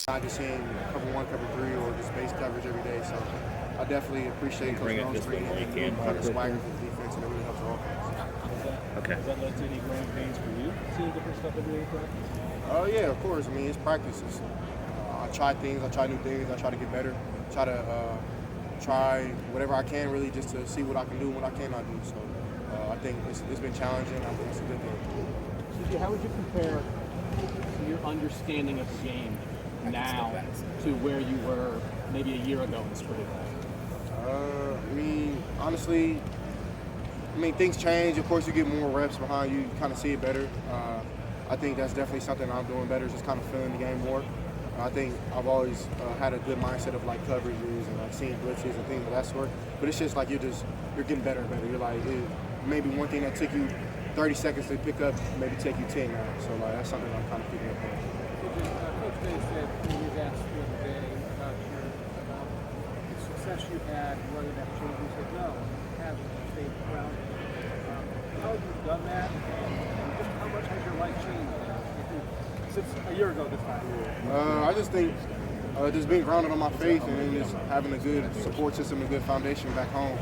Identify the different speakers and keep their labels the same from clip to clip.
Speaker 1: Not just seeing cover one, cover three, or just base coverage every day. So I definitely appreciate Coach Jones bringing in kind of swagger for the defense, and it really helps our offense.
Speaker 2: Okay.
Speaker 3: Has that led to any growing pains for you, seeing different stuff every day in practice?
Speaker 1: Oh yeah, of course. I mean, it's practice. I try things. I try new things. I try to get better. Try whatever I can, really, just to see what I can do and what I cannot do. So I think it's been challenging. I think it's a good thing.
Speaker 3: CJ, how would you compare your understanding of the game now to where you were maybe a year ago in spring?
Speaker 1: I mean, honestly, things change. Of course, you get more reps behind you. You kind of see it better. I think that's definitely something I'm doing better, just kind of feeling the game more. I think I've always had a good mindset of like coverages and like seeing blitzes and things of that sort. But it's just like you're getting better and better. You're like, maybe one thing that took you 30 seconds to pick up, maybe take you 10 now. So like that's something I'm kind of picking up on.
Speaker 4: Coach Day said he was asked the other day about the success you had, whether that changed. He said, no, it hasn't. Stayed grounded. How have you done that? And just how much has your life changed since a year ago this time?
Speaker 1: I just think just being grounded on my faith and then just having a good support system, a good foundation back home,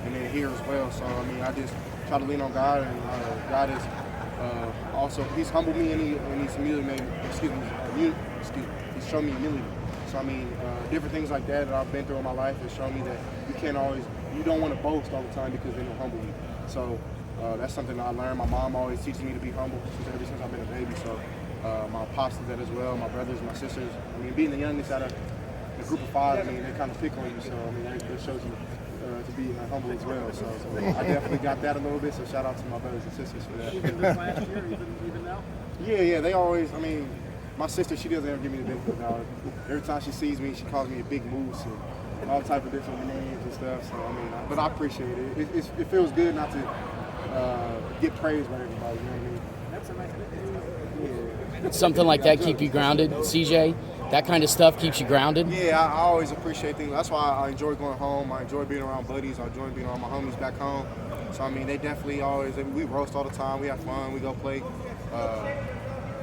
Speaker 1: and then here as well. So I mean, I just try to lean on God, and God is also He's humbled me and He's humiliated me. He's shown me humility. So I mean, different things like that I've been through in my life has shown me that you don't want to boast all the time because then it'll humble you. So that's something I learned. My mom always teaches me to be humble ever since I've been a baby. So my pops did that as well. My brothers, my sisters. I mean, being the youngest out of the group of five, I mean, they kind of pick on you. So I mean, that shows you to be humble as well. So I definitely got that a little bit. So shout out to my brothers and sisters for that.
Speaker 4: Even this last year, even now?
Speaker 1: Yeah. They always. I mean, my sister, she doesn't ever give me the benefit of the doubt. Every time she sees me, she calls me a big moose and all type of different names and stuff. So I mean, but I appreciate it. It feels good not to get praised by everybody. You know what I mean?
Speaker 4: That's a nice thing.
Speaker 2: Something like that keep you grounded, CJ? That kind of stuff keeps you grounded?
Speaker 1: Yeah, I always appreciate things. That's why I enjoy going home. I enjoy being around buddies. I enjoy being around my homies back home. So, I mean, they definitely we roast all the time. We have fun. We go play.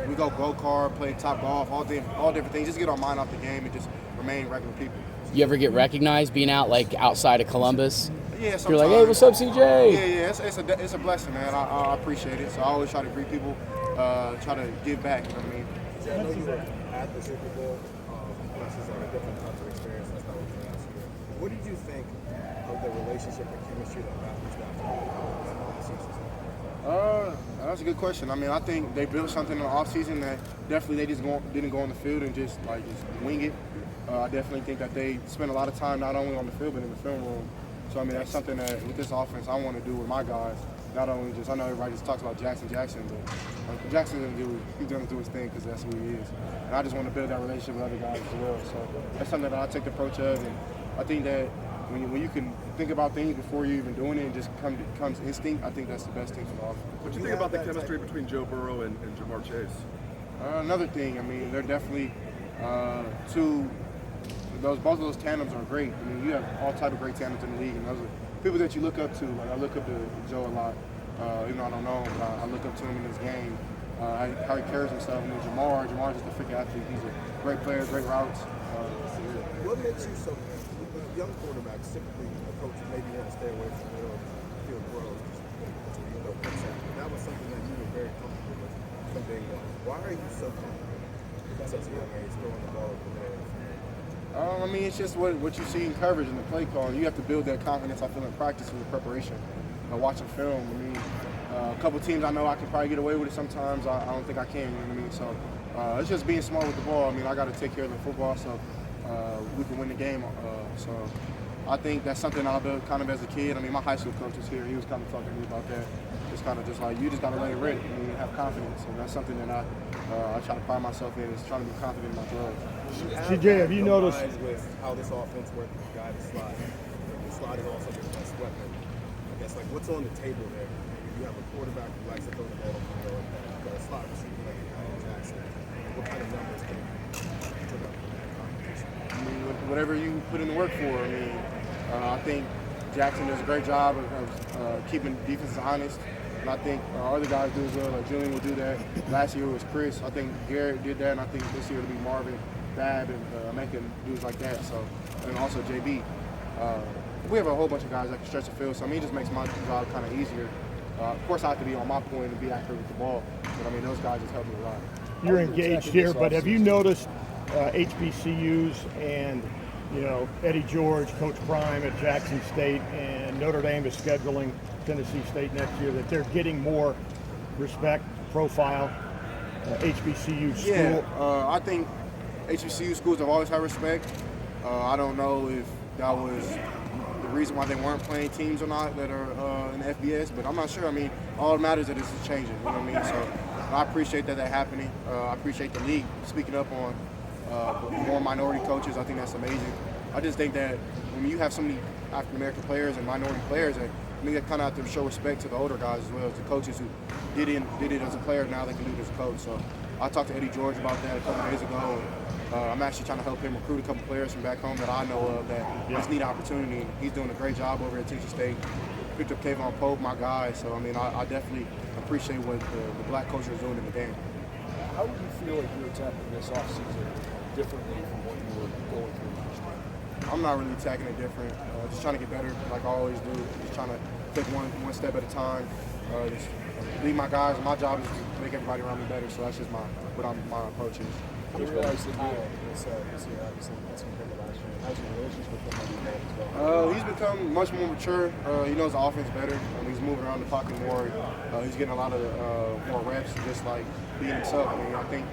Speaker 1: We go go-kart, play top golf, all different things. Just get our mind off the game and just remain regular people.
Speaker 2: You ever get recognized being out like outside of Columbus?
Speaker 1: Yeah, sometimes.
Speaker 2: You're like, hey, what's up, CJ?
Speaker 1: Yeah, it's a blessing, man. I appreciate it. So I always try to greet people, try to give back. You know what I mean?
Speaker 5: I know you were at the Super Bowl. This is a different type of experience. That's not what you asked you. What did you think of the relationship and chemistry that Matthews got from the season?
Speaker 1: That's a good question. I mean, I think they built something in the offseason that definitely they just didn't go on the field and just wing it. I definitely think that they spent a lot of time not only on the field but in the film room. So I mean, that's something that with this offense I want to do with my guys. Not only just, I know everybody just talks about Jackson, but Jackson's gonna do his thing because that's who he is. And I just want to build that relationship with other guys as well. So that's something that I take the approach of, and I think that when you can think about things before you're even doing it and just comes instinct, I think that's the best thing for the offense.
Speaker 6: What do you think about the chemistry between Joe Burrow and Jamar Chase?
Speaker 1: Another thing, I mean, they're definitely both of those tandems are great. I mean, you have all type of great tandems in the league, and those are people that you look up to. Like I look up to Joe a lot, even though I don't know him, but I look up to him in his game, how he carries himself. And then Jamar's just a freaking athlete. He's a great player, great routes.
Speaker 5: What makes you so young quarterbacks typically coaches maybe want to stay away from the field throws? That was something that you were very comfortable with from day one. Why are you so comfortable at such a young age throwing the ball over there?
Speaker 1: I mean, it's just what you see in coverage and the play call. You have to build that confidence, I feel, in practice and the preparation. Watching film, I mean, a couple teams I know I can probably get away with it sometimes. I don't think I can, you know what I mean? So it's just being smart with the ball. I mean, I got to take care of the football so we can win the game. So I think that's something I built kind of as a kid. I mean, my high school coach was here. He was kind of talking to me about that. It's kind of just like, you just got to let it rip and have confidence. And that's something that I try to pride myself in, is trying to be confident in my throws.
Speaker 5: CJ, have you noticed with how this offense works with the guy to slide? The slide is also your best weapon. I guess, like, what's on the table there? You have a quarterback who likes to throw the ball up the field, you've got a slot receiver like Jackson. What kind of numbers can you put up in that competition?
Speaker 1: I mean, whatever you put in the work for. I mean, I think Jackson does a great job of keeping defenses honest. And I think other guys do as well. Like Julian will do that. Last year it was Chris. I think Garrett did that, and I think this year it'll be Marvin, Bab, and making dudes like that. So, and also JB. We have a whole bunch of guys that can stretch the field. So I mean, it just makes my job kind of easier. Of course, I have to be on my point and be accurate with the ball. But I mean, those guys just help me a lot.
Speaker 7: You're engaged here, but have you noticed HBCUs and Eddie George, Coach Prime at Jackson State, and Notre Dame is scheduling Tennessee State next year, that they're getting more respect, profile, HBCU school?
Speaker 1: Yeah, I think HBCU schools have always had respect. I don't know if that was the reason why they weren't playing teams or not that are in the FBS, but I'm not sure. I mean, all that matters is that it's changing, you know what I mean? So I appreciate that happening. I appreciate the league speaking up on more minority coaches. I think that's amazing. I just think that when you have so many African-American players and minority players, that I think they kind of have to show respect to the older guys as well as the coaches who did it as a player. Now they can do it as a coach. So I talked to Eddie George about that a couple of days ago. I'm actually trying to help him recruit a couple players from back home that I know of that just need opportunity. He's doing a great job over at Tennessee State. Picked up Kayvon Pope, my guy. So I mean, I definitely appreciate what the black coaches are doing in the game.
Speaker 8: How would you feel like you're attacking this offseason differently from what you were going through last year?
Speaker 1: I'm not really attacking it different. Just trying to get better like I always do. Just trying to take one step at a time. Just lead my guys. My job is to make everybody around me better. So that's just my approach is.
Speaker 8: You realize that this year, obviously, that's compared to last year. How's your relationship with him as well?
Speaker 1: He's become much more mature. He knows the offense better. He's moving around the pocket more. He's getting a lot of more reps, just like being himself. I mean, I think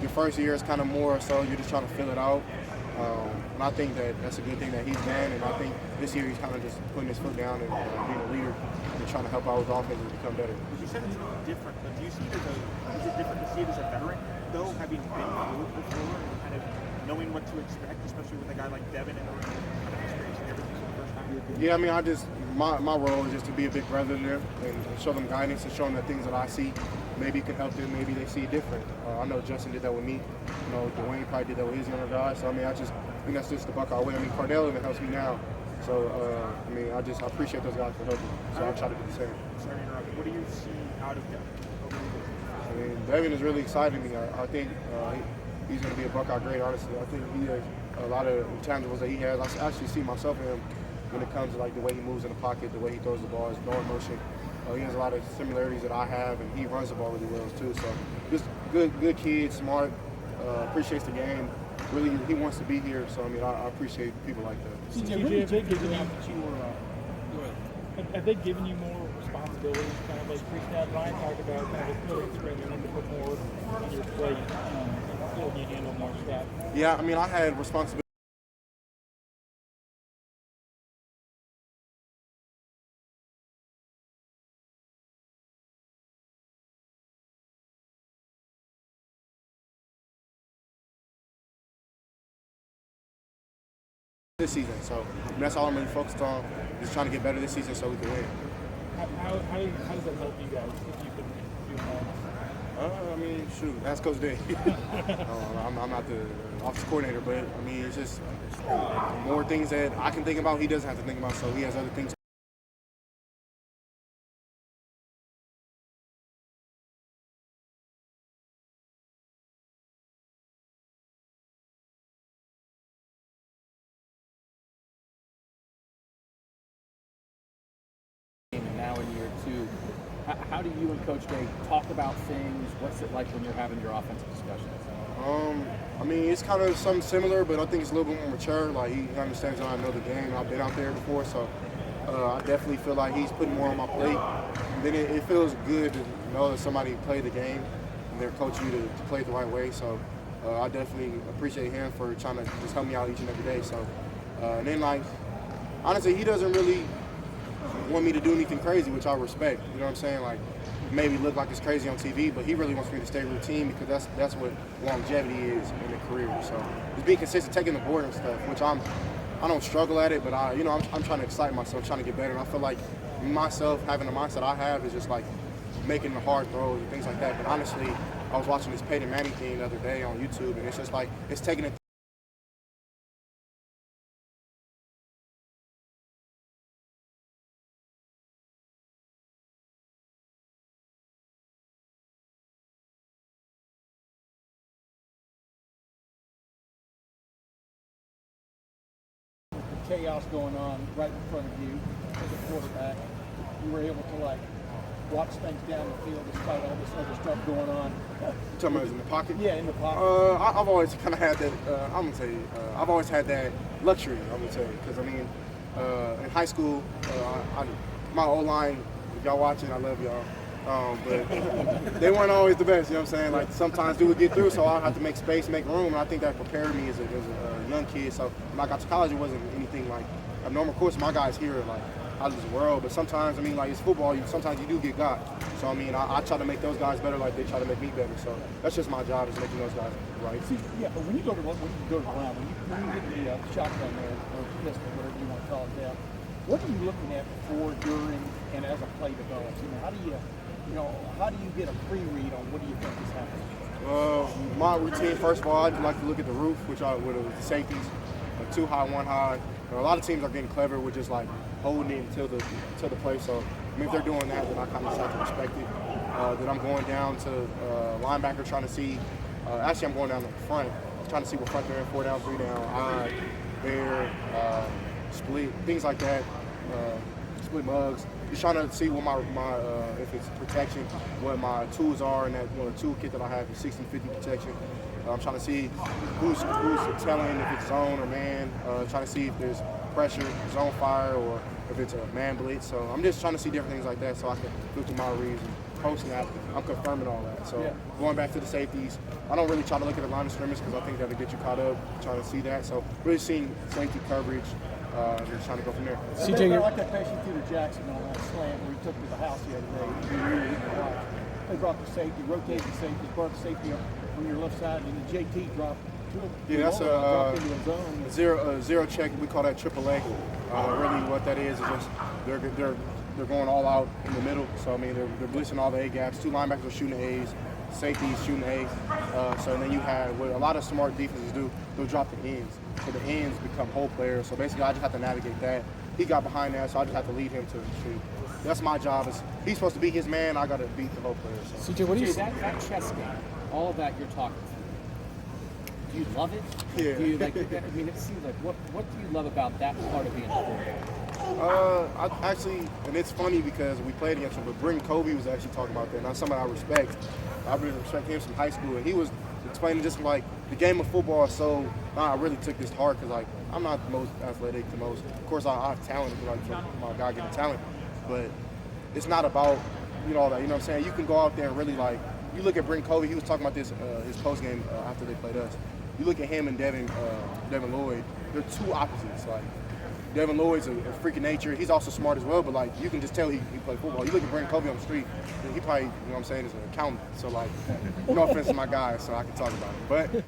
Speaker 1: your first year is kind of more so you're just trying to fill it out. And I think that's a good thing that he's done. And I think this year he's kind of just putting his foot down and being a leader and trying to help out his offense and become better.
Speaker 9: You said it's different, but do you see it is it different to see it as a veteran, though, having been through it before and kind of knowing what to expect, especially with a guy like Devin and kind of experiencing everything for the first time?
Speaker 1: Yeah, I mean, my role is just to be a big brother to them and show them guidance and show them the things that I see. Maybe it can help them. Maybe they see it different. I know Justin did that with me. Dwayne probably did that with his younger guys. So I mean, I think that's just the Buckeye way. I mean, Cardell even helps me now. So I mean, I appreciate those guys for helping. So I try to do the same.
Speaker 9: Sorry to interrupt. What do you see out of Devin?
Speaker 1: I mean, Devin is really exciting me. I think he's going to be a Buckeye great, honestly. I think he has a lot of intangibles that he has. I actually see myself in him when it comes to like the way he moves in the pocket, the way he throws the ball, his guard motion. He has a lot of similarities that I have, and he runs the ball really well too. So just good kid, smart, appreciates the game. Really, he wants to be here. So I mean, I appreciate people like that.
Speaker 4: TJ, have they given you more responsibilities? Kind of like pre-snap, Ryan talked about kind of really expecting them to put more on your plate and feel you handle more stuff.
Speaker 1: Yeah, I mean, I had responsibility. This season, so that's all I'm really focused on. Just trying to get better this season so we can win.
Speaker 4: How does that help you guys if you can do more?
Speaker 1: I mean, shoot, that's Coach Day. I'm not the office coordinator, but I mean, it's just more things that I can think about. He doesn't have to think about, so he has other things.
Speaker 3: And now in year two, how do you and Coach Day talk about things? What's it like when you're having your offensive discussions?
Speaker 1: I mean, it's kind of something similar, but I think it's a little bit more mature. Like, he understands that I know the game. I've been out there before, so I definitely feel like he's putting more on my plate. And then it feels good to know that somebody played the game and they're coaching you to play it the right way. So I definitely appreciate him for trying to just help me out each and every day. So, and then, like, honestly, he doesn't really want me to do anything crazy, which I respect. You know what I'm saying? Like, maybe look like it's crazy on TV, but he really wants me to stay routine because that's what longevity is in a career. So just being consistent, taking the board and stuff, which I don't struggle at it, but I'm trying to excite myself, trying to get better. And I feel like myself having the mindset I have is just like making the hard throws and things like that. But honestly, I was watching this Peyton Manning thing the other day on YouTube, and it's just like it's taking it
Speaker 4: chaos going on right in front of you as a quarterback, you were able to like watch things down the field despite all this other stuff going on.
Speaker 1: You talking about in the pocket?
Speaker 4: Yeah, in the pocket.
Speaker 1: I've always kind of had that. I'm gonna tell you, I've always had that luxury. I'm gonna tell you, because I mean, in high school, my O-line. If y'all watching, I love y'all. But they weren't always the best. You know what I'm saying? Like sometimes dude would get through, so I have to make space, make room, and I think that prepared me as a young kid. So when I got to college, it wasn't anything like abnormal. Of course, my guys here are like out of this world, but sometimes I mean, like it's football. Sometimes you do get got. So I mean, I try to make those guys better, like they try to make me better. So that's just my job, is making those guys right.
Speaker 4: See, yeah, but when you go to the ground, when you get the shotgun there, or pistol, whatever you want to call it, there, what are you looking at before, during, and as a play develops? You know, how do you get a pre-read on what do you think is happening?
Speaker 1: My routine, first of all, I'd like to look at the roof, with the safeties, 2 high, 1 high. A lot of teams are getting clever with just like holding it until the play. So I mean, if they're doing that, then I kind of just have to respect it. Then I'm going down to linebacker, trying to see. Actually, I'm going down to the front, trying to see what front they're in, 4 down, 3 down, odd, bear, split, things like that. Split mugs. Just trying to see what my if it's protection, what my tools are, and that the toolkit that I have is 60-50 protection. I'm trying to see who's telling, if it's zone or man. Trying to see if there's pressure, zone fire, or if it's a man blitz. So I'm just trying to see different things like that, so I can look through my reads and post-snap. I'm confirming all that. So going back to the safeties, I don't really try to look at the line of scrimmage because I think that'll get you caught up trying to see that. So really seeing safety coverage. And just trying to go from there.
Speaker 4: CJ, I like that patient through to Jackson on that slant where he took to the house the other day. They brought the safety, rotated the safety, brought the safety up on your left side, and the JT dropped to it.
Speaker 1: Yeah, that's
Speaker 4: dropped into a zone.
Speaker 1: Zero check. We call that AAA. Really, what that is just they're going all out in the middle. So I mean, they're blitzing all the A gaps. 2 linebackers are shooting A's. Safeties shooting A's. So then you have what a lot of smart defenses do. They'll drop the ends. So the ends become whole players. So basically, I just have to navigate that. He got behind that, so I just have to lead him to shoot. That's my job. He's supposed to be his man. I got to beat the whole player. So.
Speaker 2: CJ, what do you
Speaker 3: that chess game, all of that you're talking through, do you love it?
Speaker 1: Yeah.
Speaker 3: Do you like? I mean, it seems like what do you love about that part of being a sport?
Speaker 1: I actually, and it's funny because we played against him, but Britton Covey was actually talking about that. And that's somebody I respect. I've been respecting him from high school, and he was explaining just like the game of football is so. I really took this hard because like I'm not the most athletic, the most. Of course, I have talent, like my God given talent, but it's not about all that. You know what I'm saying? You can go out there and really like. You look at Britton Covey. He was talking about this his post game after they played us. You look at him and Devin Lloyd. They're two opposites. Like Devin Lloyd's a freak of nature. He's also smart as well, but like you can just tell he played football. You look at Britton Covey on the street, and he probably, you know what I'm saying, is an accountant. So like, no offense to my guy, so I can talk about it. But